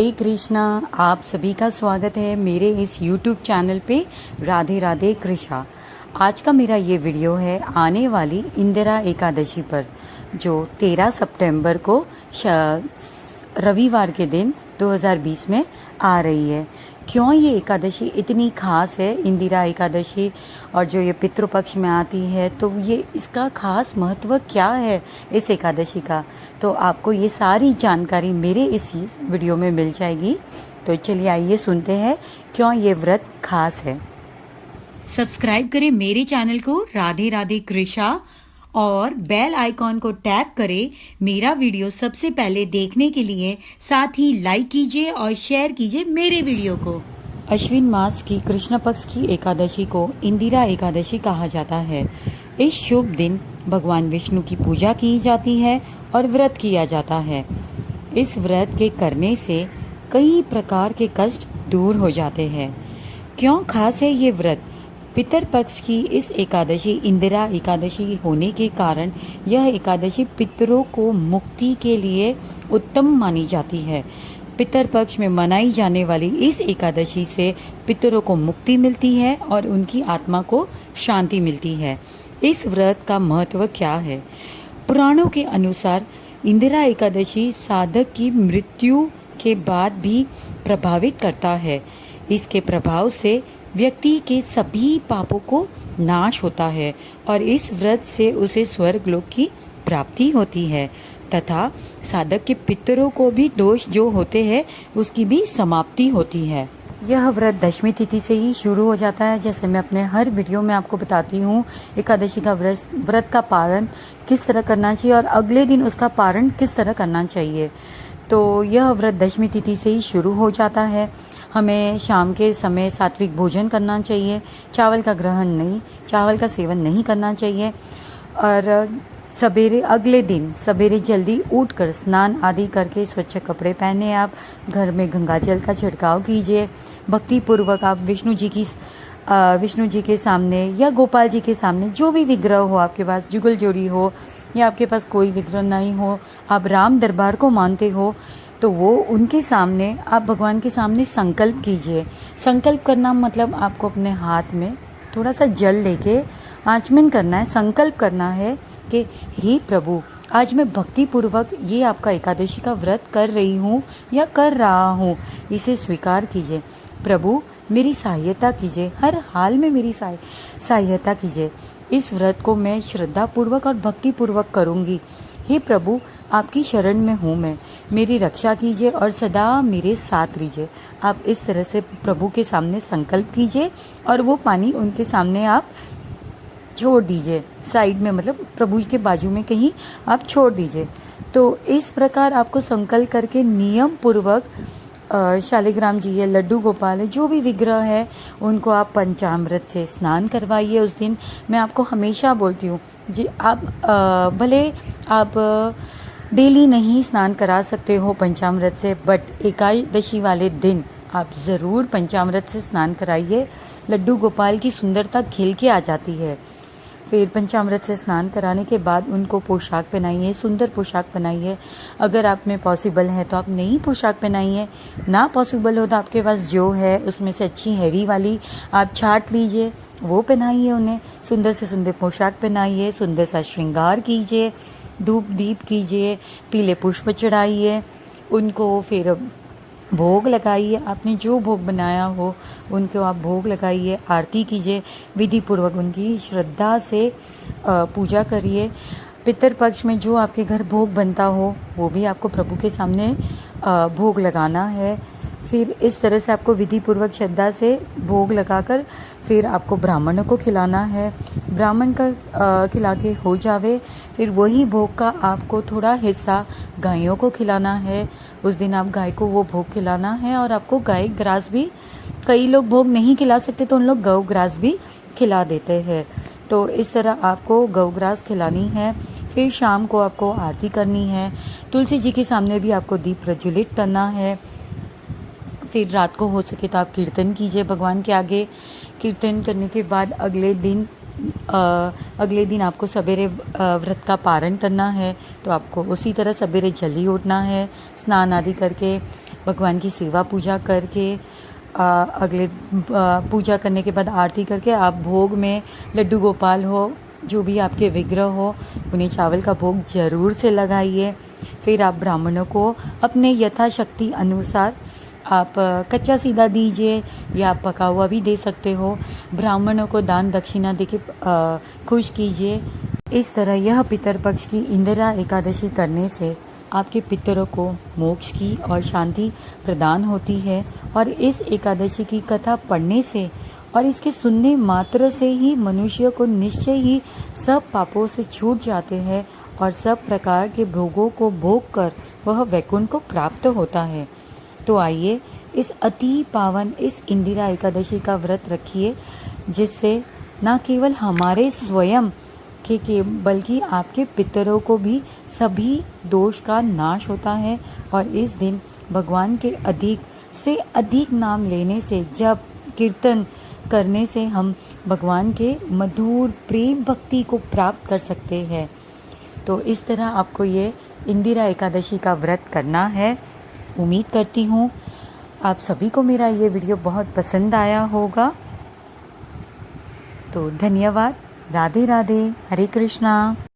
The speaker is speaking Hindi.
हरे कृष्णा। आप सभी का स्वागत है मेरे इस YouTube चैनल पे राधे राधे कृष्णा। आज का मेरा ये वीडियो है आने वाली इंदिरा एकादशी पर, जो 13 सितंबर को रविवार के दिन 2020 में आ रही है। क्यों ये एकादशी इतनी खास है, इंदिरा एकादशी, और जो ये पितृपक्ष में आती है, तो ये इसका खास महत्व क्या है इस एकादशी का, तो आपको ये सारी जानकारी मेरे इस वीडियो में मिल जाएगी। तो चलिए आइए सुनते हैं क्यों ये व्रत खास है। सब्सक्राइब करें मेरे चैनल को राधे राधे कृष्णा और बेल आइकॉन को टैप करें मेरा वीडियो सबसे पहले देखने के लिए। साथ ही लाइक कीजिए और शेयर कीजिए मेरे वीडियो को। अश्विन मास की कृष्ण पक्ष की एकादशी को इंदिरा एकादशी कहा जाता है। इस शुभ दिन भगवान विष्णु की पूजा की जाती है और व्रत किया जाता है। इस व्रत के करने से कई प्रकार के कष्ट दूर हो जाते हैं। क्यों खास है ये व्रत? पितृपक्ष की इस एकादशी इंदिरा एकादशी होने के कारण यह एकादशी पितरों को मुक्ति के लिए उत्तम मानी जाती है। पितृपक्ष में मनाई जाने वाली इस एकादशी से पितरों को मुक्ति मिलती है और उनकी आत्मा को शांति मिलती है। इस व्रत का महत्व क्या है? पुराणों के अनुसार इंदिरा एकादशी साधक की मृत्यु के बाद भी प्रभावित करता है। इसके प्रभाव से व्यक्ति के सभी पापों को नाश होता है और इस व्रत से उसे स्वर्ग लोक की प्राप्ति होती है तथा साधक के पितरों को भी दोष जो होते हैं उसकी भी समाप्ति होती है। यह व्रत दशमी तिथि से ही शुरू हो जाता है। जैसे मैं अपने हर वीडियो में आपको बताती हूँ एकादशी का व्रत का पारण किस तरह करना चाहिए और अगले दिन उसका पारण किस तरह करना चाहिए। तो यह व्रत दशमी तिथि से ही शुरू हो जाता है। हमें शाम के समय सात्विक भोजन करना चाहिए, चावल का ग्रहण नहीं, चावल का सेवन नहीं करना चाहिए। और सवेरे अगले दिन सवेरे जल्दी उठकर स्नान आदि करके स्वच्छ कपड़े पहने आप घर में गंगा जल का छिड़काव कीजिए। भक्ति पूर्वक आप विष्णु जी के सामने या गोपाल जी के सामने, जो भी विग्रह हो आपके पास, जुगल जोड़ी हो या आपके पास कोई विग्रह नहीं हो, आप राम दरबार को मानते हो, तो वो उनके सामने आप भगवान के सामने संकल्प कीजिए। संकल्प करना मतलब आपको अपने हाथ में थोड़ा सा जल लेके आचमन करना है, संकल्प करना है कि हे प्रभु, आज मैं भक्ति पूर्वक ये आपका एकादशी का व्रत कर रही हूँ या कर रहा हूँ, इसे स्वीकार कीजिए। प्रभु मेरी सहायता कीजिए, हर हाल में मेरी सहायता कीजिए। इस व्रत को मैं श्रद्धा पूर्वक और भक्ति पूर्वक करूँगी। हे प्रभु, आपकी शरण में हूँ मैं, मेरी रक्षा कीजिए और सदा मेरे साथ रहिए। आप इस तरह से प्रभु के सामने संकल्प कीजिए और वो पानी उनके सामने आप छोड़ दीजिए, साइड में, मतलब प्रभु के बाजू में कहीं आप छोड़ दीजिए। तो इस प्रकार आपको संकल्प करके नियम पूर्वक शालिग्राम जी है, लड्डू गोपाल है, जो भी विग्रह है, उनको आप पंचामृत से स्नान करवाइए उस दिन। मैं आपको हमेशा बोलती हूँ जी, आप भले आप डेली नहीं स्नान करा सकते हो पंचामृत से, बट एकादशी वाले दिन आप ज़रूर पंचामृत से स्नान कराइए। लड्डू गोपाल की सुंदरता खिल के आ जाती है। फिर पंचामृत से स्नान कराने के बाद उनको पोशाक पहनाइए, सुंदर पोशाक पहनाइए। अगर आप में पॉसिबल है तो आप नई पोशाक पहनाइए, ना पॉसिबल हो तो आपके पास जो है उसमें से अच्छी हैवी वाली आप छाट लीजिए, वो पहनाइए उन्हें। सुंदर से सुंदर पोशाक पहनाइए, सुंदर सा श्रृंगार कीजिए, धूप दीप कीजिए, पीले पुष्प चढ़ाइए उनको। फिर भोग लगाइए, आपने जो भोग बनाया हो उनको आप भोग लगाइए, आरती कीजिए, विधि पूर्वक उनकी श्रद्धा से पूजा करिए। पितृपक्ष में जो आपके घर भोग बनता हो वो भी आपको प्रभु के सामने भोग लगाना है। फिर इस तरह से आपको विधि पूर्वक श्रद्धा से भोग लगाकर फिर आपको ब्राह्मणों को खिलाना है। ब्राह्मण का खिला के हो जावे, फिर वही भोग का आपको थोड़ा हिस्सा गायों को खिलाना है। उस दिन आप गाय को वो भोग खिलाना है और आपको गाय ग्रास भी, कई लोग भोग नहीं खिला सकते तो उन लोग गौ ग्रास भी खिला देते हैं। तो इस तरह आपको गौ ग्रास खिलानी है। फिर शाम को आपको आरती करनी है, तुलसी जी के सामने भी आपको दीप प्रज्वलित करना है। फिर रात को हो सके तो आप कीर्तन कीजिए भगवान के आगे। कीर्तन करने के बाद अगले दिन आपको सवेरे व्रत का पारण करना है, तो आपको उसी तरह सवेरे जल्दी उठना है, स्नान आदि करके भगवान की सेवा पूजा करके पूजा करने के बाद आरती करके आप भोग में लड्डू गोपाल हो, जो भी आपके विग्रह हो, उन्हें चावल का भोग जरूर से लगाइए। फिर आप ब्राह्मणों को अपने यथाशक्ति अनुसार आप कच्चा सीधा दीजिए या आप पका हुआ भी दे सकते हो। ब्राह्मणों को दान दक्षिणा देके खुश कीजिए। इस तरह यह पितरपक्ष की इंदिरा एकादशी करने से आपके पितरों को मोक्ष की और शांति प्रदान होती है। और इस एकादशी की कथा पढ़ने से और इसके सुनने मात्र से ही मनुष्य को निश्चय ही सब पापों से छूट जाते हैं और सब प्रकार के भोगों को भोग कर वह वैकुंठ को प्राप्त होता है। तो आइए इस अति पावन इस इंदिरा एकादशी का व्रत रखिए, जिससे न केवल हमारे स्वयं के बल्कि आपके पितरों को भी सभी दोष का नाश होता है। और इस दिन भगवान के अधिक से अधिक नाम लेने से, जब कीर्तन करने से हम भगवान के मधुर प्रेम भक्ति को प्राप्त कर सकते हैं। तो इस तरह आपको ये इंदिरा एकादशी का व्रत करना है। उम्मीद करती हूँ आप सभी को मेरा ये वीडियो बहुत पसंद आया होगा। तो धन्यवाद। राधे राधे। हरे कृष्णा।